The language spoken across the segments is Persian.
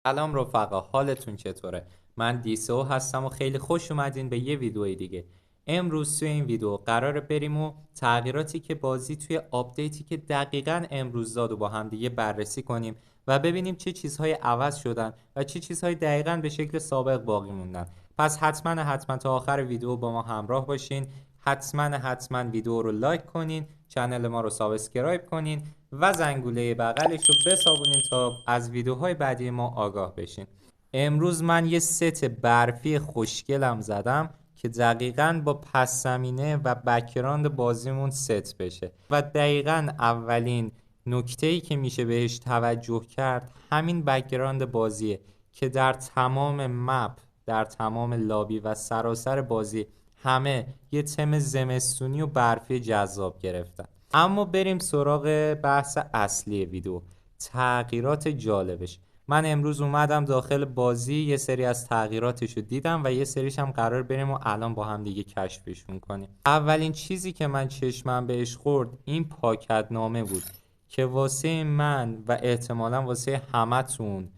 سلام رفقا، حالتون چطوره؟ من دیسو هستم و خیلی خوش اومدین به یه ویدیو دیگه. امروز توی این ویدیو قراره بریم و تغییراتی که بازی توی آپدیتی که دقیقاً امروز داد و با هم دیگه بررسی کنیم و ببینیم چه چیزهای عوض شدن و چه چیزهای دقیقاً به شکل سابق باقی موندن. پس حتما تا آخر ویدیو با ما همراه باشین. حتما ویدیو رو لایک کنین، چنل ما رو سابسکرایب کنین و زنگوله بغلش رو بسابونین تا از ویدیوهای بعدی ما آگاه بشین. امروز من یه ست برفی خوشگلم زدم که دقیقاً با پس زمینه و بک‌گراند بازیمون ست بشه و دقیقاً اولین نکته‌ای که میشه بهش توجه کرد همین بک‌گراند بازیه که در تمام مپ، در تمام لابی و سراسر بازی همه یه تم زمستونی و برفی جذاب گرفتن. اما بریم سراغ بحث اصلی ویدیو، تغییرات جالبش. من امروز اومدم داخل بازی یه سری از تغییراتش رو دیدم و یه سریش هم قرار بریم و الان با هم دیگه کشفشون کنیم. اولین چیزی که من چشمم بهش خورد این پاکت نامه بود که واسه من و احتمالا واسه همتون،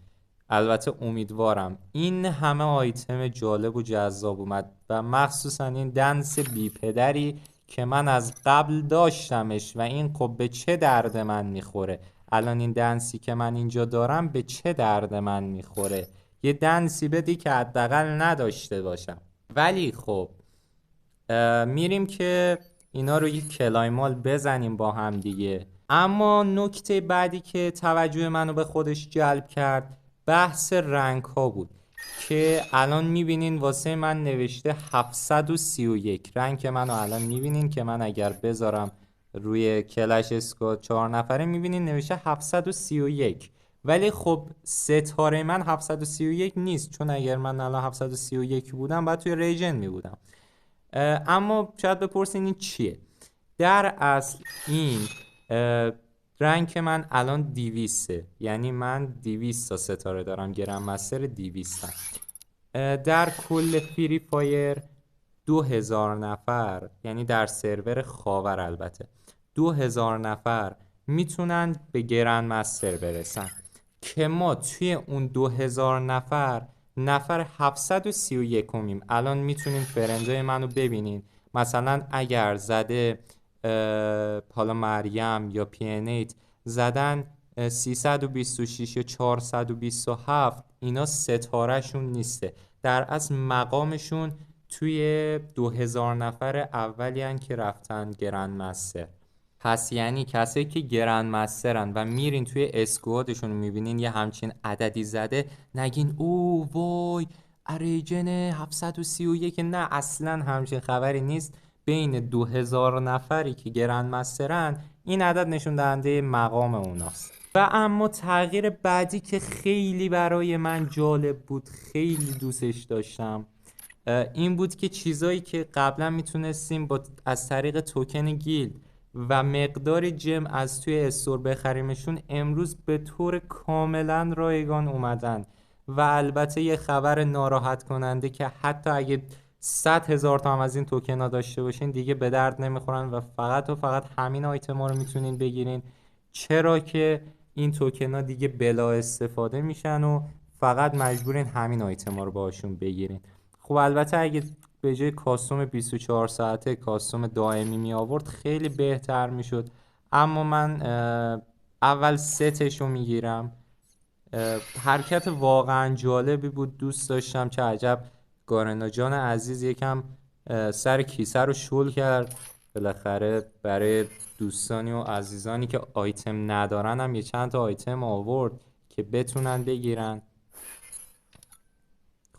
البته امیدوارم، این همه آیتم جالب و جذاب اومد و مخصوصا این دنس بی پدری که من از قبل داشتمش و این خب به چه درد من میخوره. الان این دنسی که من اینجا دارم به چه درد من میخوره؟ یه دنسی بدی که حداقل نداشته باشم. ولی خب میریم که اینا رو یک کلایمال بزنیم با هم دیگه. اما نکته بعدی که توجه منو به خودش جلب کرد بحث رنگ ها بود که الان میبینین واسه من نوشته 731 رنگ. منو الان میبینین که من اگر بذارم روی کلش اسکواد 4 نفره میبینین نوشته 731. ولی خب ستاره من 731 نیست، چون اگر من الان 731 بودم باید توی ریجن میبودم. اما شاید بپرسین این چیه. در اصل این رنگ من الان 200، یعنی من 200 تا ستاره دارم، گرم مستر 200. در کل فری فایر 2000 نفر، یعنی در سرور خاور البته 2000 نفر میتونن به گرند مستر برسن که ما توی اون 2000 نفر نفر 731 میم. الان میتونین فرندای منو ببینین، مثلا اگر زده حالا مریم یا پی 8 زدن 326 یا 427، اینا ستاره شون نیسته، در از مقامشون توی 2000 نفر اولی هن که رفتن گرند مستر. پس یعنی کسایی که گرند مسترن و میرین توی اسکوادشون میبینین یه همچین عددی زده، نگین او وای اریجن 731. نه، اصلا همچین خبری نیست. بین 2000 نفری که گرند مسترن این عدد نشون دهنده مقام اوناست. و اما تغییر بعدی که خیلی برای من جالب بود، خیلی دوستش داشتم، این بود که چیزایی که قبلا میتونستیم از طریق توکن گیلد و مقدار جم از توی استور بخریمشون، امروز به طور کاملا رایگان اومدن. و البته یه خبر ناراحت کننده که حتی اگه 100,000 تا هم از این توکن ها داشته باشین دیگه به درد نمیخورن و فقط همین آیتم ها رو میتونین بگیرین، چرا که این توکن ها دیگه بلا استفاده میشن و فقط مجبورین همین آیتم ها رو باشون بگیرین. خب البته اگه به جای کاستوم 24 ساعته کاستوم دائمی می آورد خیلی بهتر می شد، اما من اول ستش رو می گیرم. حرکت واقعا جالبی بود، دوست داشتم. چه عجب گارنا جان عزیز یکم سر کیسه رو شل کرد بالاخره برای دوستانی و عزیزانی که آیتم ندارن هم یه چند تا آیتم آورد که بتونن بگیرن.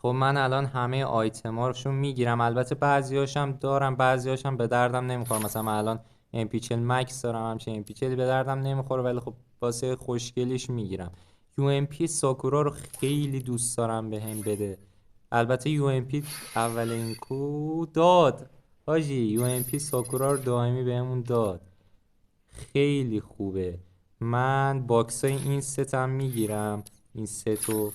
خب من الان همه آیتماشو میگیرم، البته بعضیاشم دارم بعضیاشم به دردم نمیخوره. مثلا من الان امپیچل مکس دارم، همچنین امپیچل به دردم نمیخوره ولی خب واسه خوشگلیش میگیرم. یو ام پی ساکورا رو خیلی دوست دارم بهم بده. البته یو ام پی اولین کو داد حاجی، یو ام پی ساکورا رو دائمی بهمون داد، خیلی خوبه. من باکسای این ستم میگیرم، این ستو.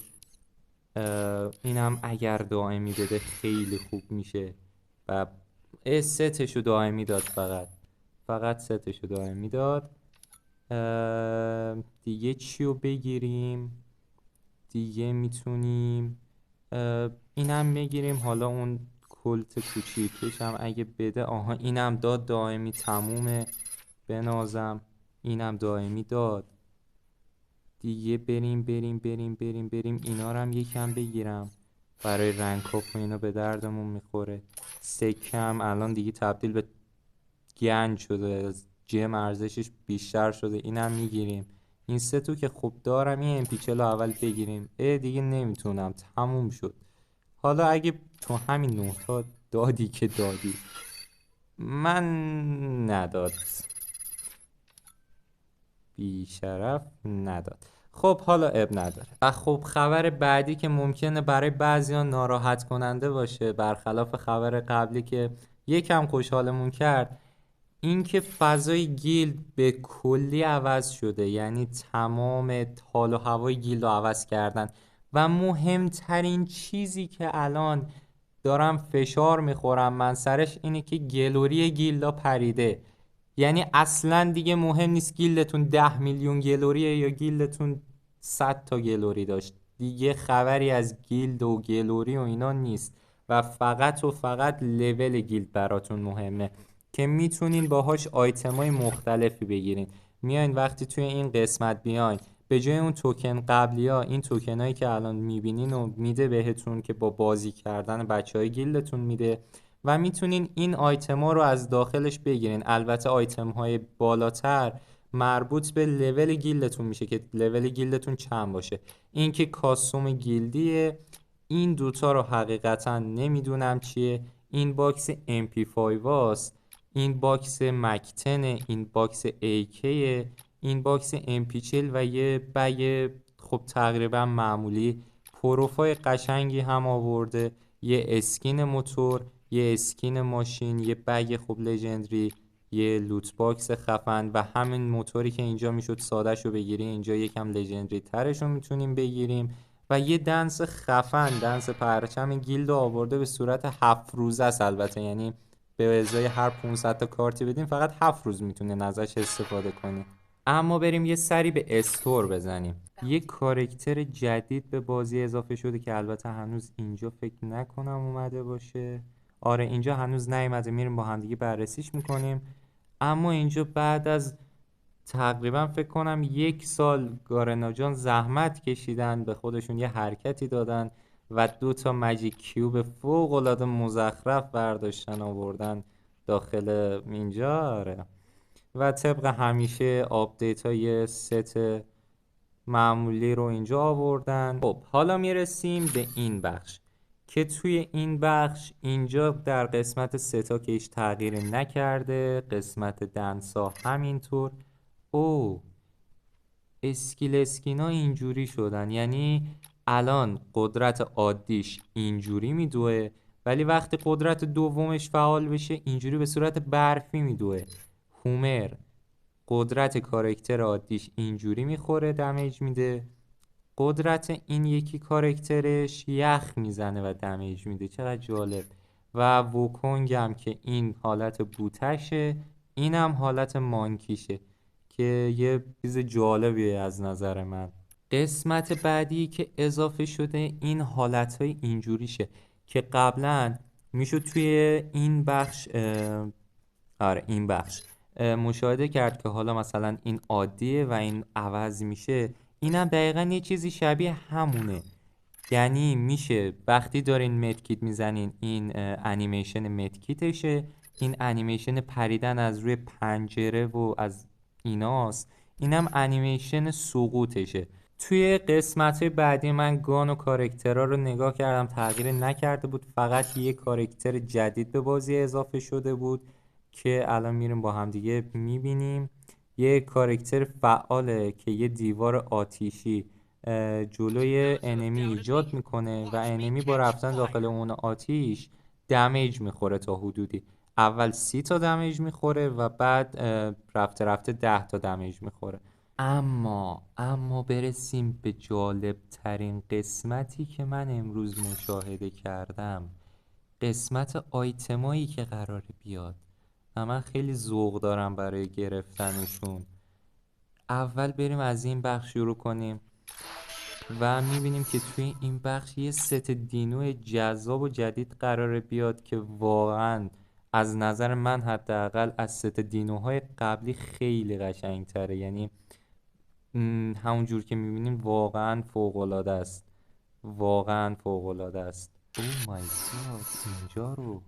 اینم اگر دائمی بده خیلی خوب میشه. و ستشو دائمی داد، فقط ستشو دائمی داد. دیگه چی رو بگیریم؟ دیگه میتونیم اینم بگیریم. حالا اون کلت کوچیکش هم اگه بده، آها اینم داد دائمی تمومه بنازم، اینم دائمی داد دیگه. بریم اینا رو هم یکم بگیرم برای رنگ کاپ و اینا به دردمون میخوره. سکم الان دیگه تبدیل به گنج شده، جم ارزشش بیشتر شده، اینم میگیریم. این سه تو که خوب دارم، این امپیچل اول بگیریم. دیگه نمیتونم، تموم شد. حالا اگه تو همین 9 تا دادی که دادی، من نداد، بیشرف نداد. خب حالا اب نداره. و خب خبر بعدی که ممکنه برای بعضیان ناراحت کننده باشه، برخلاف خبر قبلی که یکم خوشحالمون کرد، این که فضای گیلد به کلی عوض شده. یعنی تمام حال و هوای گیلد رو عوض کردن و مهمترین چیزی که الان دارم فشار میخورم من سرش اینه که گلوری گیلدا پریده. یعنی اصلا دیگه مهم نیست گیلدتون 10 میلیون گلوریه یا گیلدتون 100 تا گلوری داشت، دیگه خبری از گیلد و گلوری و اینا نیست و فقط لول گیلد براتون مهمه که میتونین باهاش آیتمای مختلفی بگیرین. میاین وقتی توی این قسمت بیاین، به جای اون توکن قبلی ها، این توکن هایی که الان میبینین و میده بهتون که با بازی کردن بچه های گیلدتون میده و میتونین این آیتم ها رو از داخلش بگیرین. البته آیتم های بالاتر مربوط به لول گیلدتون میشه که لول گیلدتون چند باشه. این که کاستوم گیلدیه. این دوتا رو حقیقتا نمیدونم چیه. این باکس MP5 هاست، این باکس مکتنه، این باکس AK، این باکس MP40 و یه بگ خب تقریبا معمولی. پروفای قشنگی هم آورده، یه اسکین موتور، یه اسکین ماشین، یه بگ خوب لژندری، یه لوت باکس خفن و همین موتوری که اینجا میشد سادهشو بگیری، اینجا یکم لژندری ترشو میتونیم بگیریم و یه دنس خفن، دنس پرچم گیلد آورده به صورت 7 روزه است. البته یعنی به ازای هر 500 تا کارتی بدیم فقط 7 روز میتونه ازش استفاده کنی. اما بریم یه سری به استور بزنیم. یه کاراکتر جدید به بازی اضافه شده که البته هنوز اینجا فکر نکنم اومده باشه. آره اینجا هنوز نیومده، میریم با همدیگه بررسیش میکنیم. اما اینجا بعد از تقریبا فکر کنم 1 سال گارنا جان زحمت کشیدن، به خودشون یه حرکتی دادن و 2 تا ماجیک کیوب فوق العاده مزخرف برداشتن آوردن داخل اینجا. آره و طبق همیشه آپدیت های ست معمولی رو اینجا آوردن. خب حالا میرسیم به این بخش که توی این بخش اینجا در قسمت ستا که هیچ تغییری نکرده، قسمت دنسا همینطور. او اسکینا اینجوری شدن، یعنی الان قدرت عادیش اینجوری میدوه ولی وقتی قدرت دومش فعال بشه اینجوری به صورت برفی میدوه. هومر قدرت کاراکتر عادیش اینجوری میخوره دمیج میده، قدرت این یکی کاراکترش یخ میزنه و دمیج میده. چقدر جالب. و ووکونگ هم که این حالت بوتشه، اینم حالت مانکیشه که یه چیز جالبیه از نظر من. قسمت بعدی که اضافه شده این حالتهای اینجوریشه که قبلا میشد توی این بخش این بخش مشاهده کرد که حالا مثلا این عادیه و این عوض میشه. اینم دقیقا یه چیزی شبیه همونه. یعنی میشه وقتی دارین مدکیت میزنین این انیمیشن مدکیتشه، این انیمیشن پریدن از روی پنجره و از ایناست، اینم انیمیشن سقوطشه. توی قسمت بعدی من گان و کاراکترها رو نگاه کردم، تغییر نکرده بود، فقط یه کاراکتر جدید به بازی اضافه شده بود که الان میریم با هم دیگه میبینیم. یه کاراکتر فعاله که یه دیوار آتیشی جلوی انمی ایجاد میکنه و انمی با رفتن داخل اون آتیش دمیج میخوره تا حدودی. اول 30 تا دمیج میخوره و بعد رفته 10 تا دمیج میخوره. اما برسیم به جالب ترین قسمتی که من امروز مشاهده کردم، قسمت آیتمایی که قراره بیاد و من خیلی ذوق دارم برای گرفتنشون. اول بریم از این بخش شروع کنیم. و میبینیم که توی این بخش یه ست دینو جذاب و جدید قراره بیاد که واقعا از نظر من حداقل از ست دینوهای قبلی خیلی قشنگتره. یعنی همون جور که میبینیم واقعا فوق‌العاده است، واقعا فوق‌العاده است. او مای گاد، اینجا رو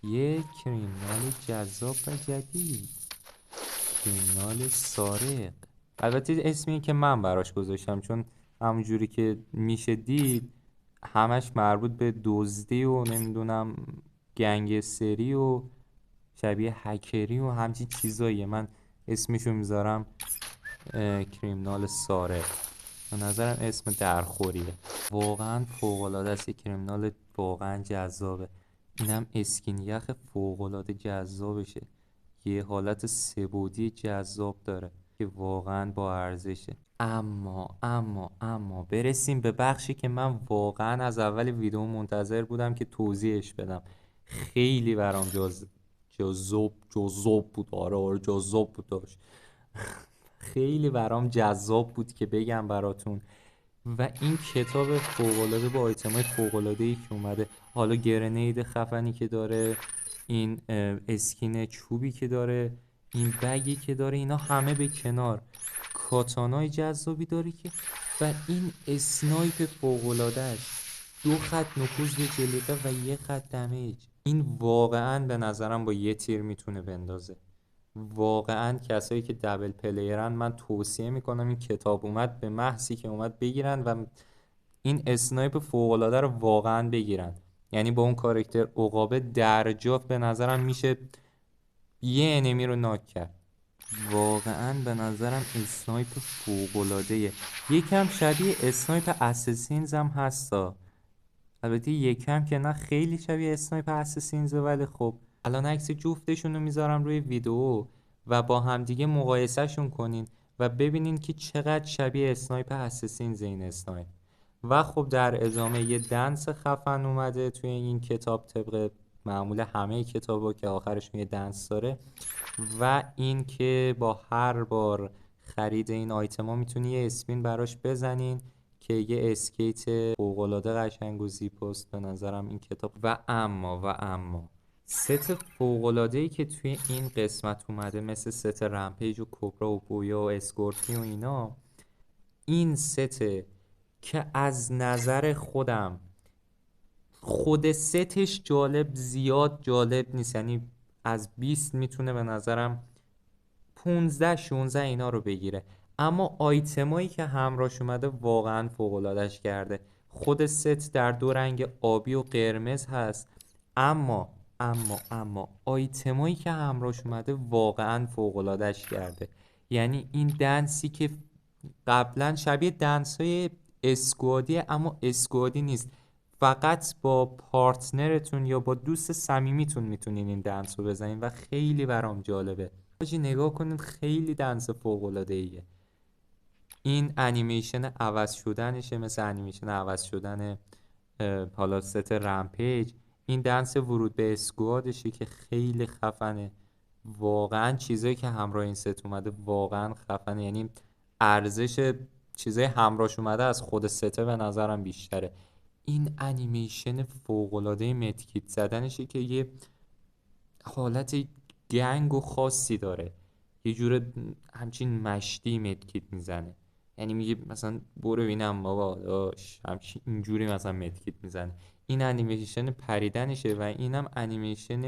یه کریمینال جذاب و جدید، کریمینال سارق. البته اسمی که من براش گذاشتم، چون همونجوری که میشه دید همش مربوط به دزدی و نمیدونم گنگستری و شبیه هکری و همچین چیزاییه. من اسمشو میذارم کریمینال سارق. به نظرم اسم درخوریه. واقعا فوق‌العاده است، یه کریمینال واقعا جذابه. اینم اسکین یخ فوق‌العاده جذابشه، یه حالت سه‌بعدی جذاب داره که واقعا با ارزشه. اما برسیم به بخشی که من واقعا از اول ویدیو منتظر بودم که توضیحش بدم. خیلی برام جذاب بود. آره جذاب بود داشت. خیلی برام جذاب بود که بگم براتون. و این کتاب فوق‌العاده با آیتمای فوق‌العاده‌ای که اومده، حالا گرنید خفنی که داره، این اسکین چوبی که داره، این بگی که داره، اینا همه به کنار، کاتانای جذابی داره که و این اسنایپ فوق‌العاده‌اش، 2 خط نفوذ به جلیقه و 1 خط دمیج. این واقعا به نظرم با یه تیر میتونه بندازه. واقعا کسایی که دبل پلیرن من توصیه میکنم این کتاب اومد به محضی که اومد بگیرن و این اسنایپ فوق‌العاده رو واقعا بگیرن. یعنی با اون کاراکتر عقابه درجات به نظرم میشه یه انمی رو ناک کرد. واقعا به نظرم اسنایپ فوق‌العاده‌ایه. یکم شبیه اسنایپ اساسینز هم هستا، البته یکم که نه، خیلی شبیه اسنایپ اساسینز. ولی خب الان عکس جفتشون رو میذارم روی ویدیو و با همدیگه مقایسهشون کنین و ببینین که چقدر شبیه اسنایپ اساسینز این اسنایپ. و خب در ادامه یه دنس خفن اومده توی این کتاب، طبق معمول همه کتابا که آخرشون یه دنس داره. و این که با هر بار خرید این آیتما میتونی یه اسپین براش بزنین که یه اسکیت فوق‌العاده قشنگ و زیپاست به نظرم این کتاب. و اما ست فوق‌العاده‌ای که توی این قسمت اومده، مثل ست رمپیج و کبرا و بویا و اسکورپیون و اینا، این ست که از نظر خودم خود ستش زیاد جالب نیست، یعنی از 20 میتونه به نظرم 15-16 اینا رو بگیره. اما آیتمایی که همراهش اومده واقعا فوق‌العاده‌اش کرده. خود ست در 2 رنگ آبی و قرمز هست، اما آیتمایی که همراهش اومده واقعا فوق‌العاده‌اش کرده. یعنی این دنسی که قبلا شبیه دنس های اسکوادی، اما اسکوادی نیست، فقط با پارتنرتون یا با دوست صمیمیتون میتونین این دنس رو بزنین و خیلی برام جالبه. حاجی نگاه کنید، خیلی دنس فوق‌العاده‌ایه. این انیمیشن عوض شدنشه، مثل انیمیشن عوض شدن حالا ست رمپیج. این دنس ورود به اسکوادشه که خیلی خفنه. واقعا چیزایی که همراه این ست اومده واقعا خفنه. یعنی ارزش چیزای همراهش اومده از خود سته به نظرم بیشتره. این انیمیشن فوق‌العاده مدکیت زدنشه که یه حالت گنگ و خاصی داره، یه جور همچین مشتی مدکیت میزنه. یعنی میگه مثلا برو ببینم بابا داش همچین اینجوری مثلا مدکیت میزنه. این انیمیشن پریدنشه و اینم انیمیشن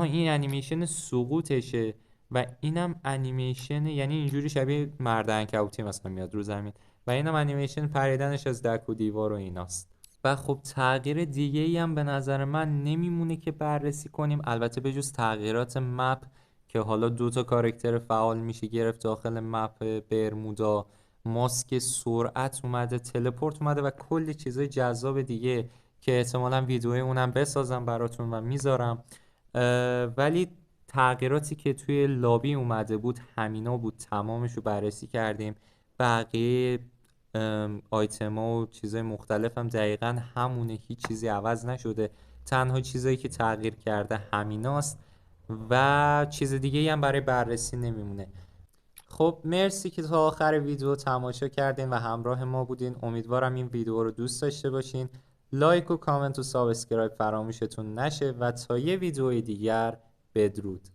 این انیمیشن سقوطشه و اینم انیمیشن، یعنی اینجوری شبیه مرد عنکبوتی مثلا میاد رو زمین، و اینم انیمیشن پریدنش از دک و دیوار و ایناست. و خب تغییر دیگه ای هم به نظر من نمیمونه که بررسی کنیم، البته به جز تغییرات مپ که حالا 2 تا کاراکتر فعال میشه گرفت داخل مپ برمودا، ماسک سرعت اومده، تلپورت اومده و کلی چیزای جذاب دیگه که احتمالا ویدیوی اونم بسازم براتون و میذارم. ولی تغییراتی که توی لابی اومده بود همینا بود، تمامش رو بررسی کردیم. بقیه آیتما و چیزای مختلف هم دقیقا همونه، هیچ چیزی عوض نشده، تنها چیزایی که تغییر کرده همیناست و چیز دیگه هم برای بررسی نمیمونه. خب مرسی که تا آخر ویدیو تماشا کردین و همراه ما بودین. امیدوارم این ویدیو رو دوست داشته باشین. لایک و کامنت و سابسکرایب فراموشتون نشه و تا یه ویدیوی دیگر بدرود.